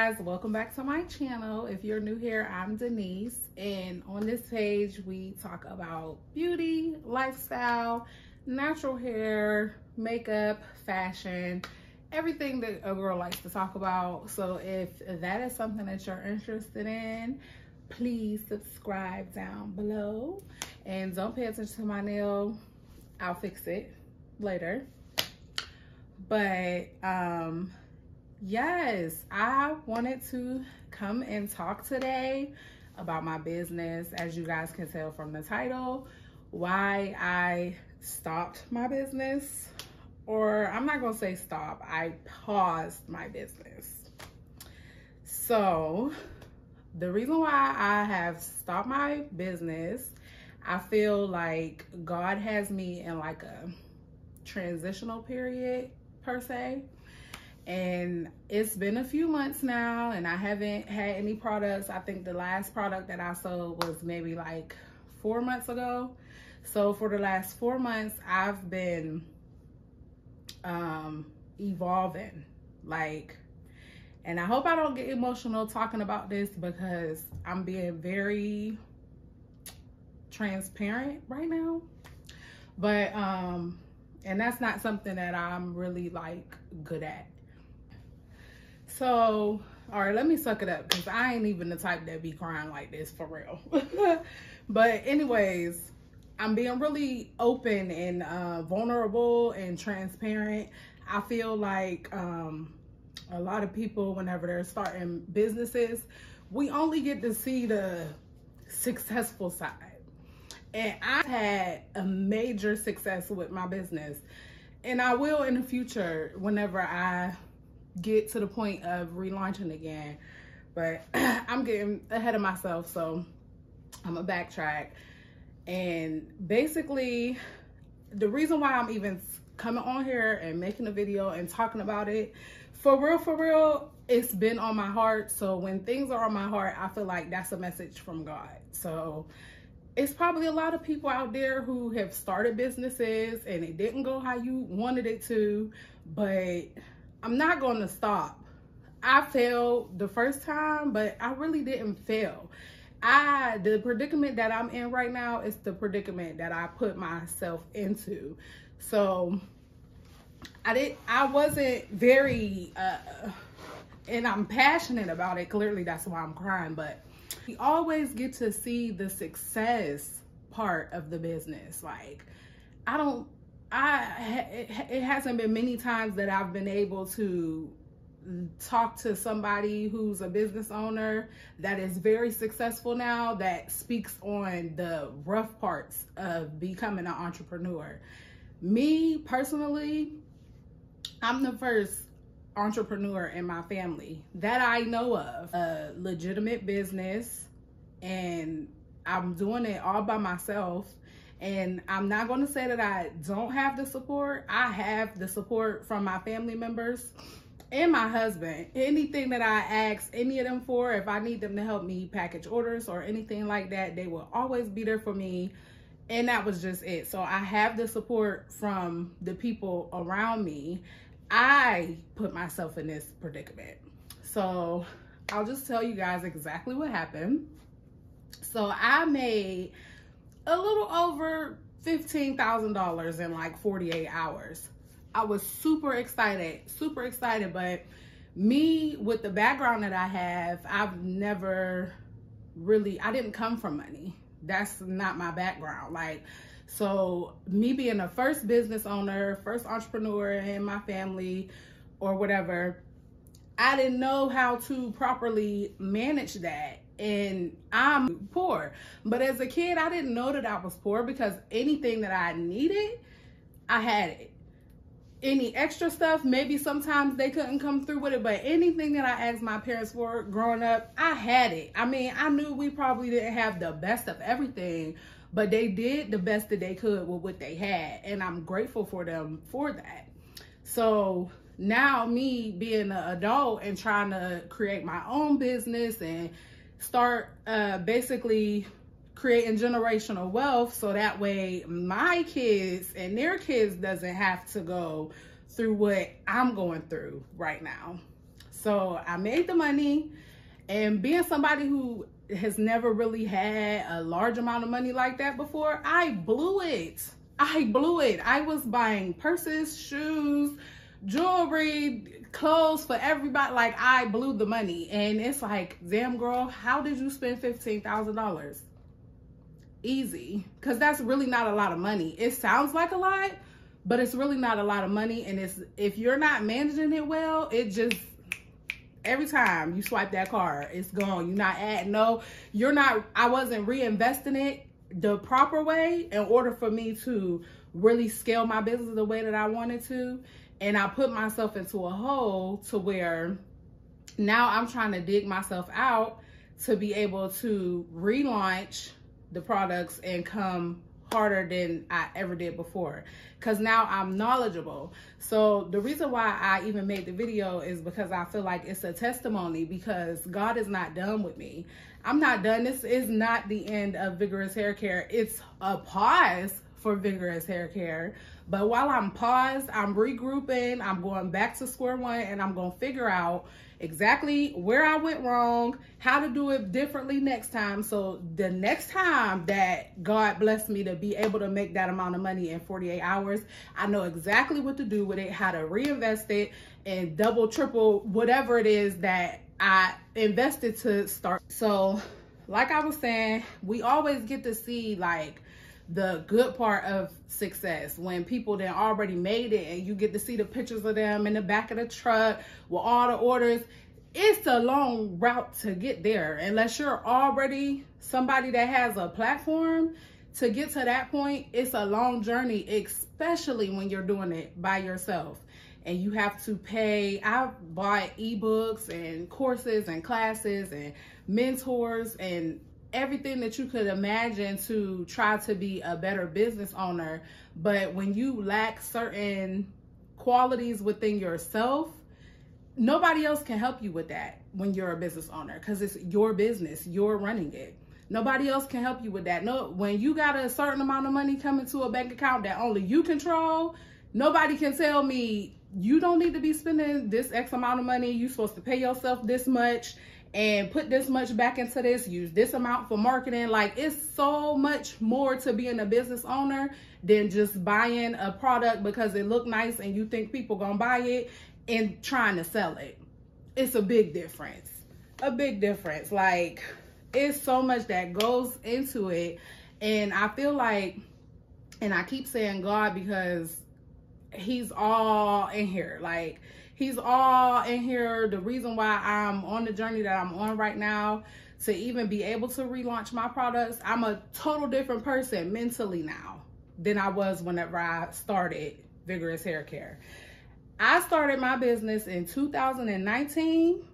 guys, welcome back to my channel. If you're new here, I'm Denise, and on this page we talk about beauty, lifestyle, natural hair, makeup, fashion, everything that a girl likes to talk about. So if that is something that you're interested in, please subscribe down below, and don't pay attention to my nail. I'll fix it later. But yes, I wanted to come and talk today about my business. As you guys can tell from the title, why I stopped my business, or I'm not gonna say stop, I paused my business. So the reason why I have stopped my business, I feel like God has me in like a transitional period per se, and it's been a few months now and I haven't had any products. I think the last product that I sold was maybe like 4 months ago. So for the last 4 months I've been evolving, like, and I hope I don't get emotional talking about this because I'm being very transparent right now, but and that's not something that I'm really like good at. So, all right, let me suck it up because I ain't even the type that be crying like this for real. But anyways, I'm being really open and vulnerable and transparent. I feel like a lot of people, whenever they're starting businesses, we only get to see the successful side. And I've had a major success with my business, and I will in the future whenever I get to the point of relaunching again. But I'm getting ahead of myself, so I'm gonna backtrack. And basically, the reason why I'm even coming on here and making a video and talking about it, for real, it's been on my heart. So when things are on my heart, I feel like that's a message from God. So it's probably a lot of people out there who have started businesses and it didn't go how you wanted it to, but I'm not going to stop. I failed the first time, but I really didn't fail. The predicament that I'm in right now is the predicament that I put myself into. So I wasn't very, and I'm passionate about it. Clearly that's why I'm crying, but we always get to see the success part of the business. Like, it hasn't been many times that I've been able to talk to somebody who's a business owner that is very successful now, that speaks on the rough parts of becoming an entrepreneur. Me personally, I'm the first entrepreneur in my family that I know of, a legitimate business, and I'm doing it all by myself. And I'm not going to say that I don't have the support. I have the support from my family members and my husband. Anything that I ask any of them for, if I need them to help me package orders or anything like that, they will always be there for me. And that was just it. So I have the support from the people around me. I put myself in this predicament. So I'll just tell you guys exactly what happened. So I made a little over $15,000 in like 48 hours. I was super excited, but me, with the background that I have, I've never really, I didn't come from money. That's not my background. Like, so me being a first business owner, first entrepreneur in my family or whatever, I didn't know how to properly manage that. And I'm poor. But as a kid, I didn't know that I was poor because anything that I needed, I had it. Any extra stuff, maybe sometimes they couldn't come through with it, but anything that I asked my parents for growing up, I had it. I mean, I knew we probably didn't have the best of everything, but they did the best that they could with what they had. And I'm grateful for them for that. So now me being an adult and trying to create my own business and start basically creating generational wealth, so that way my kids and their kids doesn't have to go through what I'm going through right now. So I made the money, and being somebody who has never really had a large amount of money like that before, I blew it. I was buying purses, shoes, jewelry, clothes for everybody. Like, I blew the money. And it's like, damn girl, how did you spend $15,000? Easy. Because that's really not a lot of money. It sounds like a lot, but it's really not a lot of money. And it's, if you're not managing it well, it just, every time you swipe that card, it's gone. You're not adding, no, you're not, I wasn't reinvesting it the proper way in order for me to really scale my business the way that I wanted to. And I put myself into a hole to where now I'm trying to dig myself out to be able to relaunch the products and come harder than I ever did before, because now I'm knowledgeable. So the reason why I even made the video is because I feel like it's a testimony, because God is not done with me. I'm not done. This is not the end of Vigorous Hair Care. It's a pause for Vigorous Hair Care. But while I'm paused, I'm regrouping, I'm going back to square one, and I'm going to figure out exactly where I went wrong, how to do it differently next time. So the next time that God blessed me to be able to make that amount of money in 48 hours, I know exactly what to do with it, how to reinvest it, and double, triple, whatever it is that I invested to start. So like I was saying, we always get to see like the good part of success when people then already made it, and you get to see the pictures of them in the back of the truck with all the orders. It's a long route to get there. Unless you're already somebody that has a platform, to get to that point, it's a long journey, especially when you're doing it by yourself and you have to pay. I've bought ebooks and courses and classes and mentors and everything that you could imagine to try to be a better business owner. But when you lack certain qualities within yourself, nobody else can help you with that when you're a business owner, because it's your business, you're running it. Nobody else can help you with that. No, when you got a certain amount of money coming to a bank account that only you control, nobody can tell me you don't need to be spending this X amount of money. You're supposed to pay yourself this much and put this much back into this, use this amount for marketing. Like, it's so much more to being a business owner than just buying a product because it look nice and you think people gonna buy it and trying to sell it. It's a big difference, Like, it's so much that goes into it. And I feel like, and I keep saying God because he's all in here. Like, he's all in here. The reason why I'm on the journey that I'm on right now, to even be able to relaunch my products, I'm a total different person mentally now than I was whenever I started Vigorous Hair Care. I started my business in 2019.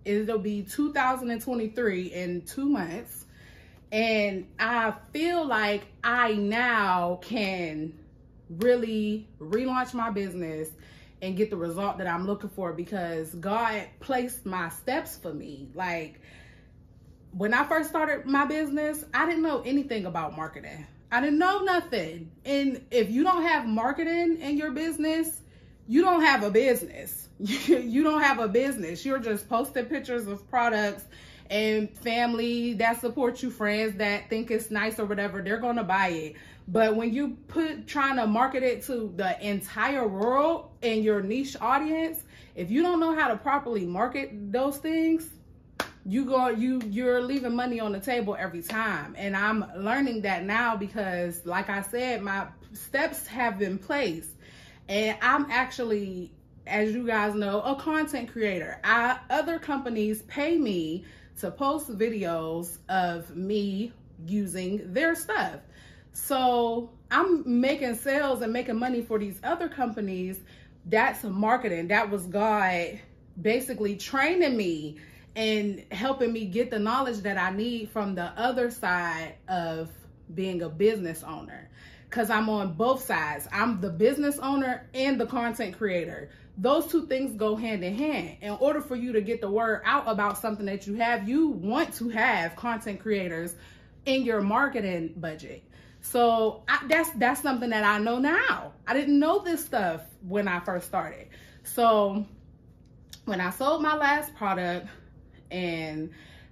It'll be 2023 in 2 months. And I feel like I now can really relaunch my business and get the result that I'm looking for, because God placed my steps for me. Like, when I first started my business, I didn't know anything about marketing. I didn't know nothing. And if you don't have marketing in your business, you don't have a business. You don't have a business. You're just posting pictures of products, and family that supports you, friends that think it's nice or whatever, they're gonna buy it. But when you trying to market it to the entire world and your niche audience, if you don't know how to properly market those things, you're leaving money on the table every time. And I'm learning that now because, like I said, my steps have been placed. And I'm actually, as you guys know, a content creator. Other companies pay me to post videos of me using their stuff. So I'm making sales and making money for these other companies. That's marketing. That was God basically training me and helping me get the knowledge that I need from the other side of being a business owner. Because I'm on both sides. I'm the business owner and the content creator. Those two things go hand in hand. In order for you to get the word out about something that you have, you want to have content creators in your marketing budget. So that's something that I know now. I didn't know this stuff when I first started. So when I sold my last product and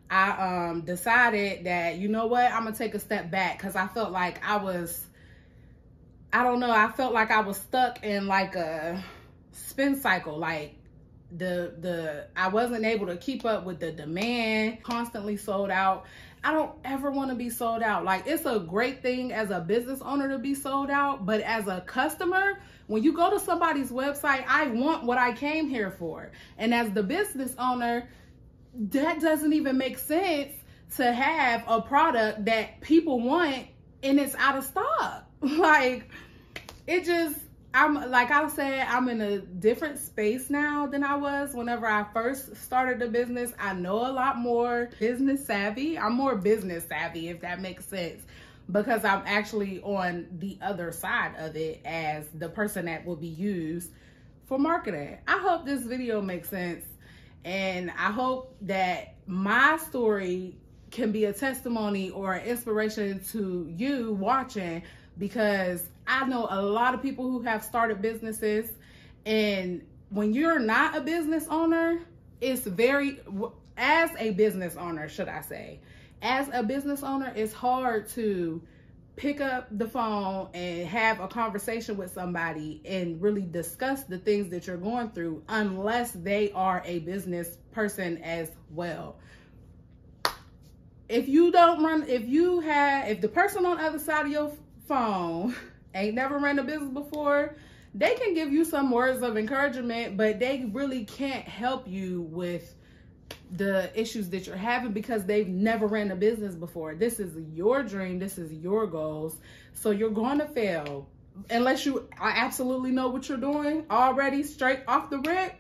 I decided that, you know what, I'm gonna take a step back, because I felt like I felt like I was stuck in like a spin cycle. Like I wasn't able to keep up with the demand, constantly sold out. I don't ever want to be sold out. Like, it's a great thing as a business owner to be sold out, but as a customer, when you go to somebody's website, I want what I came here for. And as the business owner, that doesn't even make sense to have a product that people want and it's out of stock. Like, it just, like I said, I'm in a different space now than I was whenever I first started the business. I know a lot more business savvy. I'm more business savvy, if that makes sense, because I'm actually on the other side of it as the person that will be used for marketing. I hope this video makes sense, and I hope that my story can be a testimony or an inspiration to you watching, because I know a lot of people who have started businesses, and when you're not a business owner, it's as a business owner, it's hard to pick up the phone and have a conversation with somebody and really discuss the things that you're going through unless they are a business person as well. If the person on the other side of your phone ain't never ran a business before, they can give you some words of encouragement, but they really can't help you with the issues that you're having because they've never ran a business before. This is your dream. This is your goals. So you're going to fail unless you absolutely know what you're doing already straight off the rip,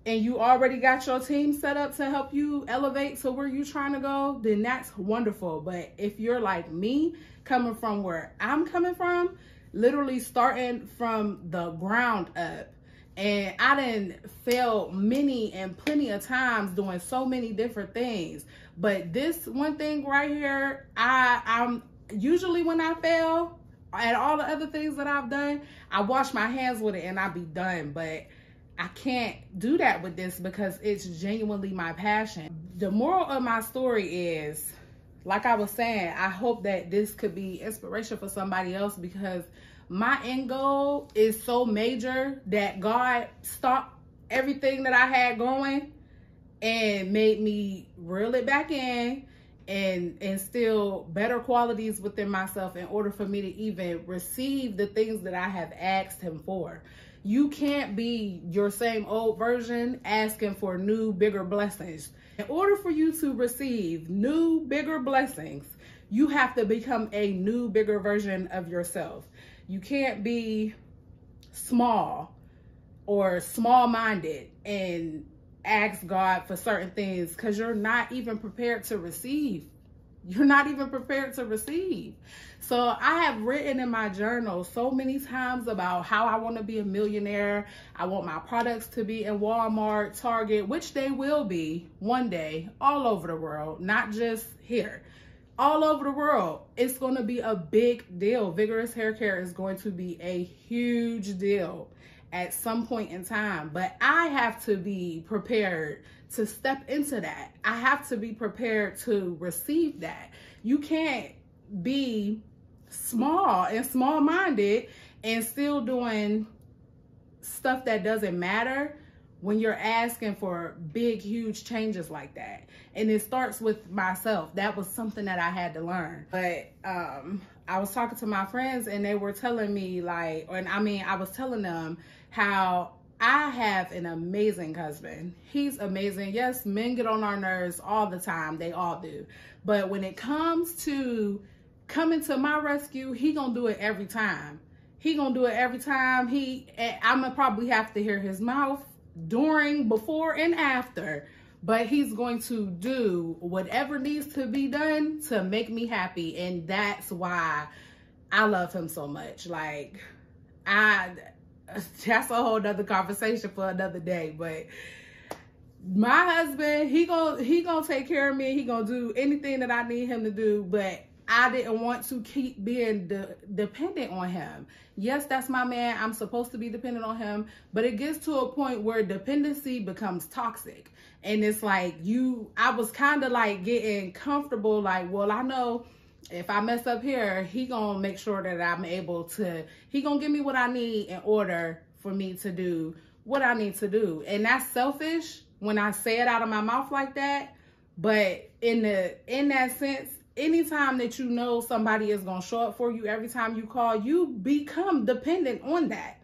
and you already got your team set up to help you elevate to where you're trying to go, then that's wonderful. But if you're like me, coming from where I'm coming from, literally starting from the ground up, and I done failed plenty of times doing so many different things. But this one thing right here, I'm usually, when I fail at all the other things that I've done, I wash my hands with it and I be done. But I can't do that with this because it's genuinely my passion. The moral of my story is, like I was saying, I hope that this could be inspiration for somebody else, because my end goal is so major that God stopped everything that I had going and made me reel it back in and instill better qualities within myself in order for me to even receive the things that I have asked him for. You can't be your same old version asking for new, bigger blessings. In order for you to receive new, bigger blessings, you have to become a new, bigger version of yourself. You can't be small or small-minded and ask God for certain things because you're not even prepared to receive. You're not even prepared to receive. So I have written in my journal so many times about how I want to be a millionaire. I want my products to be in Walmart, Target, which they will be one day, all over the world, not just here. All over the world. It's going to be a big deal. Vigorous hair care is going to be a huge deal at some point in time. But I have to be prepared to step into that. I have to be prepared to receive that. You can't be small and small-minded and still doing stuff that doesn't matter when you're asking for big, huge changes like that. And it starts with myself. That was something that I had to learn. But I was talking to my friends and they were telling me I was telling them how I have an amazing husband. He's amazing. Yes, men get on our nerves all the time. They all do. But when it comes to coming to my rescue, he gonna do it every time. He gonna do it every time. I'm gonna probably have to hear his mouth during, before, and after. But he's going to do whatever needs to be done to make me happy. And that's why I love him so much. Like, that's a whole nother conversation for another day. But my husband, he gonna take care of me. He gonna do anything that I need him to do. But I didn't want to keep being dependent on him. Yes, that's my man. I'm supposed to be dependent on him, but it gets to a point where dependency becomes toxic. And it's like I was kind of like getting comfortable, like, well, I know if I mess up here, he gonna make sure that I'm able to, he gonna give me what I need in order for me to do what I need to do. And that's selfish when I say it out of my mouth like that. But in that sense, anytime that you know somebody is going to show up for you every time you call, you become dependent on that.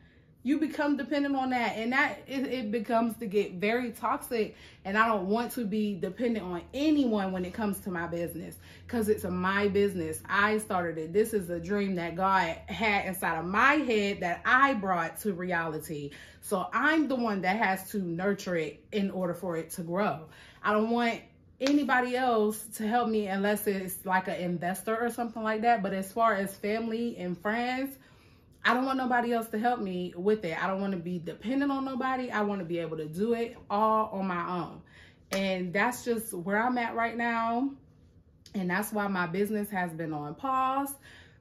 You become dependent on that. And that it becomes to get very toxic. And I don't want to be dependent on anyone when it comes to my business, because it's my business. I started it. This is a dream that God had inside of my head that I brought to reality. So I'm the one that has to nurture it in order for it to grow. I don't want anybody else to help me unless it's like an investor or something like that. But as far as family and friends, I don't want nobody else to help me with it. I don't want to be dependent on nobody. I want to be able to do it all on my own. And that's just where I'm at right now. And that's why my business has been on pause,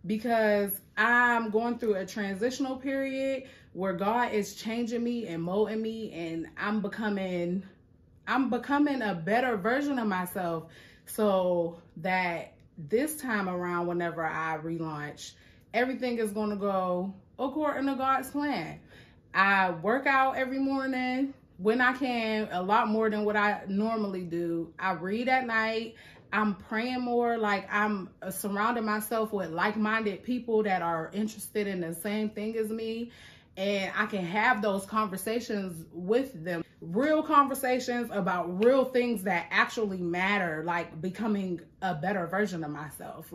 because I'm going through a transitional period where God is changing me and molding me, and I'm becoming a better version of myself, so that this time around, whenever I relaunch, everything is going to go according to God's plan. I work out every morning when I can, a lot more than what I normally do. I read at night. I'm praying more. Like, I'm surrounding myself with like-minded people that are interested in the same thing as me. And I can have those conversations with them. Real conversations about real things that actually matter, like becoming a better version of myself.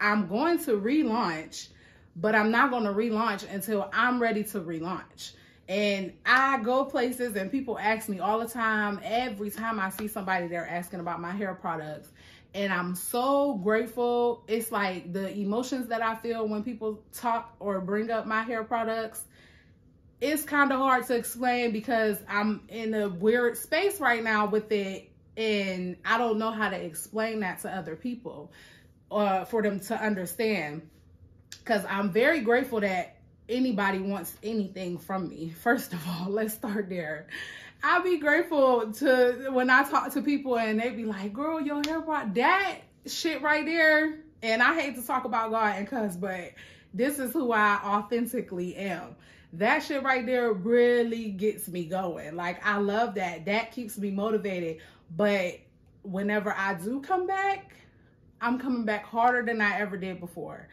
I'm going to relaunch, but I'm not going to relaunch until I'm ready to relaunch. And I go places and people ask me all the time, every time I see somebody, they're asking about my hair products. And I'm so grateful. It's like the emotions that I feel when people talk or bring up my hair products, it's kind of hard to explain, because I'm in a weird space right now with it, and I don't know how to explain that to other people for them to understand, because I'm very grateful that anybody wants anything from me. First of all, let's start there. I'll be grateful to when I talk to people and they be like, girl, your hair product, that shit right there. And I hate to talk about God and cuss, but this is who I authentically am. That shit right there really gets me going. Like, I love that. That keeps me motivated. But whenever I do come back, I'm coming back harder than I ever did before.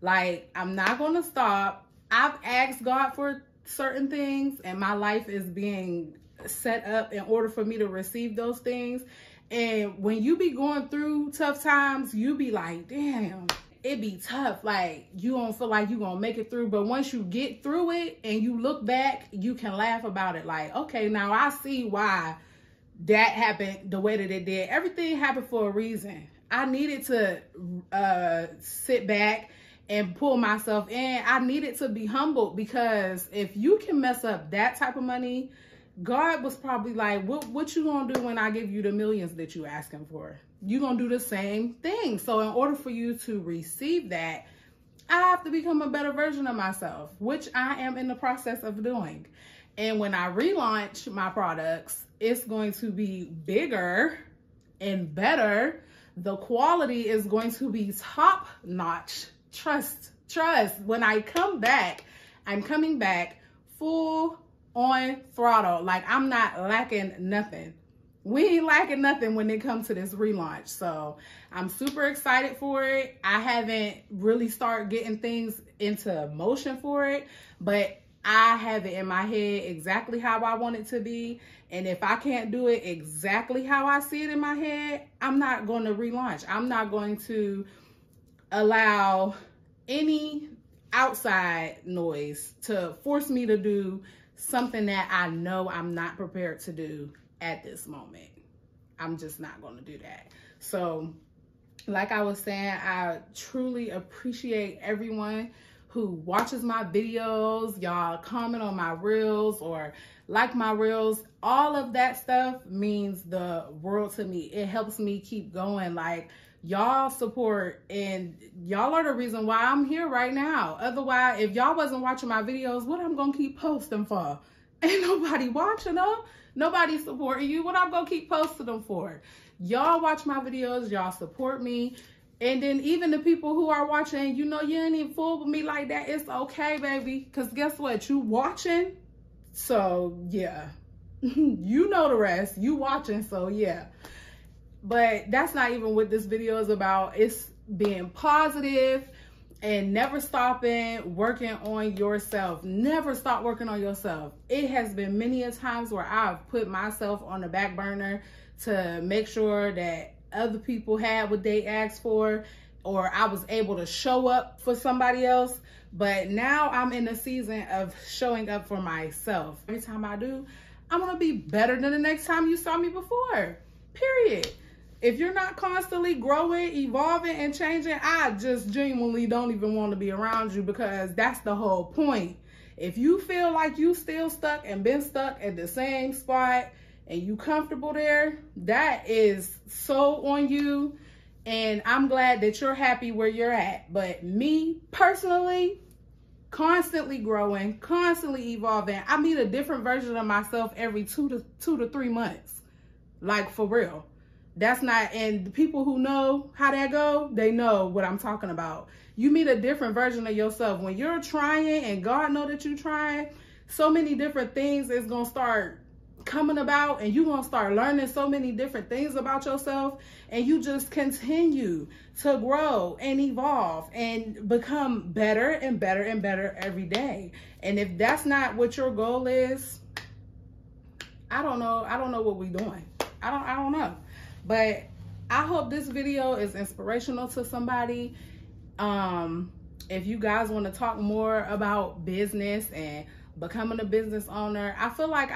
Like, I'm not going to stop. I've asked God for certain things, and my life is being set up in order for me to receive those things. And when you be going through tough times, you be like, damn, it be tough. Like, you don't feel like you gonna make it through, but once you get through it and you look back, you can laugh about it. Like, okay, now I see why that happened the way that it did. Everything happened for a reason. I needed to sit back and pull myself in. I needed to be humbled, because if you can mess up that type of money, God was probably like, what you gonna do when I give you the millions that you asking for? You gonna do the same thing. So in order for you to receive that, I have to become a better version of myself, which I am in the process of doing. And when I relaunch my products, it's going to be bigger and better. The quality is going to be top notch. Trust. When I come back, I'm coming back full on throttle. Like, I'm not lacking nothing. We ain't lacking nothing when it comes to this relaunch. So I'm super excited for it. I haven't really started getting things into motion for it, but I have it in my head exactly how I want it to be. And if I can't do it exactly how I see it in my head, I'm not going to relaunch. I'm not going to allow any outside noise to force me to do something that I know I'm not prepared to do at this moment. I'm just not going to do that. So like I was saying, I truly appreciate everyone who watches my videos. Y'all comment on my reels or like my reels. All of that stuff means the world to me. It helps me keep going. Like, Y'all support, and y'all are the reason why I'm here right now. Otherwise, if y'all wasn't watching my videos, what I'm gonna keep posting for? Ain't nobody watching them. Nobody supporting you. What I'm gonna keep posting them for? Y'all watch my videos, y'all support me. And then even the people who are watching, you know, you ain't even fool with me like that. It's okay, baby. Because guess what? You watching. So, yeah. You know the rest. You watching. So, yeah. But that's not even what this video is about. It's being positive and never stopping working on yourself. Never stop working on yourself. It has been many a times where I've put myself on the back burner to make sure that other people had what they asked for, or I was able to show up for somebody else. But now I'm in the season of showing up for myself. Every time I do, I'm gonna be better than the next time you saw me before, period. If you're not constantly growing, evolving, and changing, I just genuinely don't even want to be around you, because that's the whole point. If you feel like you still stuck and been stuck at the same spot and you comfortable there, that is so on you. And I'm glad that you're happy where you're at. But me personally, constantly growing, constantly evolving. I meet a different version of myself every two to 3 months. Like, for real. That's not, and the people who know how that go, they know what I'm talking about. You meet a different version of yourself. When you're trying, and God know that you're trying, so many different things is going to start coming about, and you're going to start learning so many different things about yourself, and you just continue to grow and evolve and become better and better and better every day. And if that's not what your goal is, I don't know what we're doing. I don't know. But I hope this video is inspirational to somebody. If you guys want to talk more about business and becoming a business owner, I feel like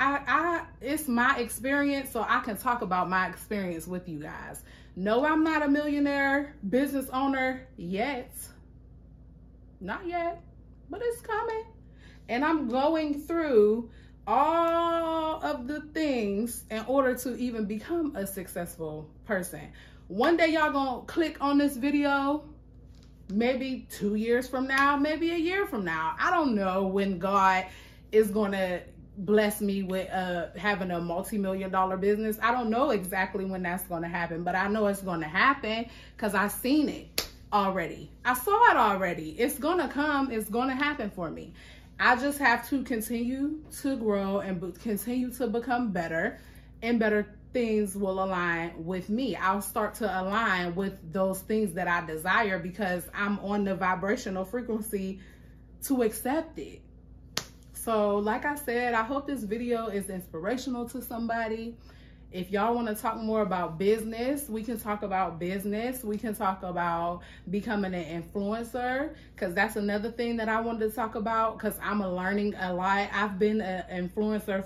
it's my experience, so I can talk about my experience with you guys. No, I'm not a millionaire business owner yet. Not yet, but it's coming. And I'm going through all of the things in order to even become a successful person. One day y'all gonna click on this video, maybe 2 years from now, maybe a year from now. I don't know when God is gonna bless me with having a multi-million-dollar business. I don't know exactly when that's gonna happen, but I know it's gonna happen because I've seen it already. I saw it already. It's gonna come. It's gonna happen for me. I just have to continue to grow and continue to become better, and better things will align with me. I'll start to align with those things that I desire, because I'm on the vibrational frequency to accept it. So like I said, I hope this video is inspirational to somebody. If y'all want to talk more about business, we can talk about business. We can talk about becoming an influencer, because that's another thing that I wanted to talk about, because I'm learning a lot. I've been an influencer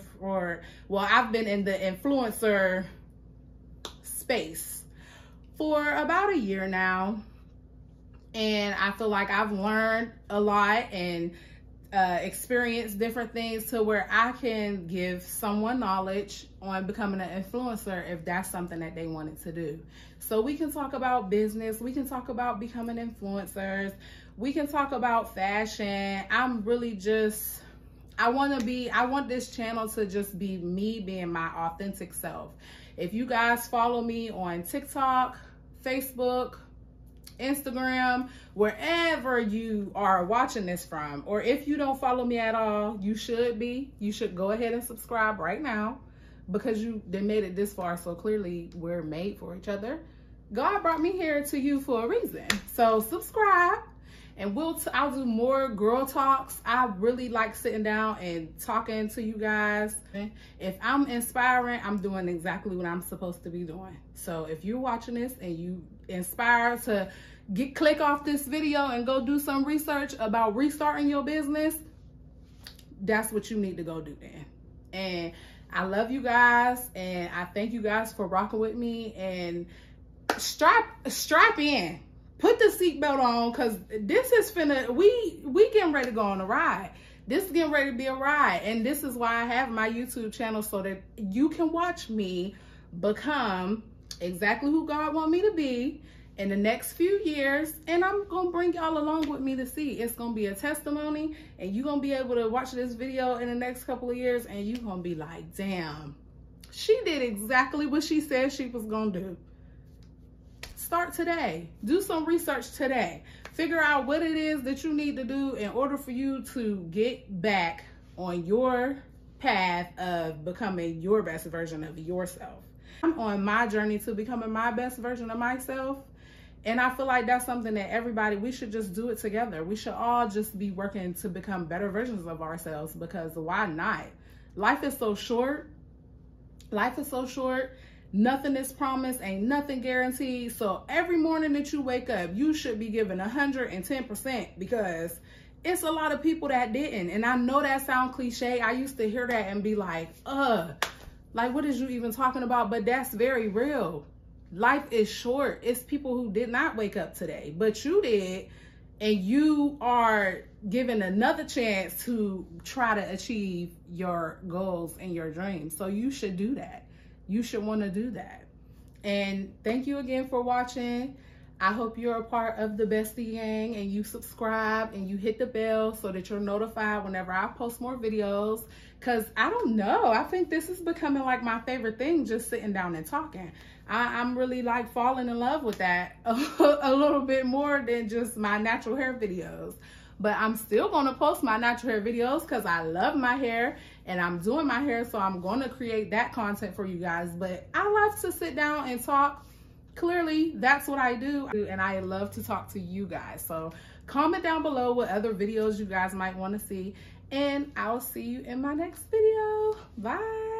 I've been in the influencer space for about a year now. And I feel like I've learned a lot and experience different things to where I can give someone knowledge on becoming an influencer if that's something that they wanted to do. So we can talk about business, we can talk about becoming influencers, we can talk about fashion. I'm really just, I want this channel to just be me being my authentic self. If you guys follow me on TikTok, Facebook, Instagram, wherever you are watching this from, or if you don't follow me at all, you should go ahead and subscribe right now, because they made it this far, so clearly we're made for each other. God brought me here to you for a reason. So subscribe, and I'll do more girl talks. I really like sitting down and talking to you guys. If I'm inspiring, I'm doing exactly what I'm supposed to be doing. So if you're watching this and you inspired to click off this video and go do some research about restarting your business, that's what you need to go do then. And I love you guys, and I thank you guys for rocking with me. And strap in, put the seatbelt on, because this is we getting ready to go on a ride. This is getting ready to be a ride, and this is why I have my YouTube channel, so that you can watch me become exactly who God wants me to be, in the next few years, and I'm gonna bring y'all along with me to see. It's gonna be a testimony, and you're gonna be able to watch this video in the next couple of years, and you're gonna be like, damn, she did exactly what she said she was gonna do. Start today. Do some research today. Figure out what it is that you need to do in order for you to get back on your path of becoming your best version of yourself. I'm on my journey to becoming my best version of myself. And I feel like that's something that everybody, we should just do it together. We should all just be working to become better versions of ourselves, because why not? Life is so short. Life is so short. Nothing is promised, ain't nothing guaranteed. So every morning that you wake up, you should be giving 110%, because it's a lot of people that didn't. And I know that sounds cliche. I used to hear that and be like, what is you even talking about? But that's very real. Life is short. It's people who did not wake up today, but you did, and you are given another chance to try to achieve your goals and your dreams. So you should do that. You should want to do that. And thank you again for watching. I hope you're a part of the Bestie Gang, and you subscribe and you hit the bell so that you're notified whenever I post more videos. Because I don't know, I think this is becoming like my favorite thing, just sitting down and talking. I'm really like falling in love with that a little bit more than just my natural hair videos. But I'm still going to post my natural hair videos because I love my hair and I'm doing my hair, so I'm going to create that content for you guys. But I love to sit down and talk. Clearly, that's what I do, and I love to talk to you guys. So comment down below what other videos you guys might want to see, and I'll see you in my next video. Bye.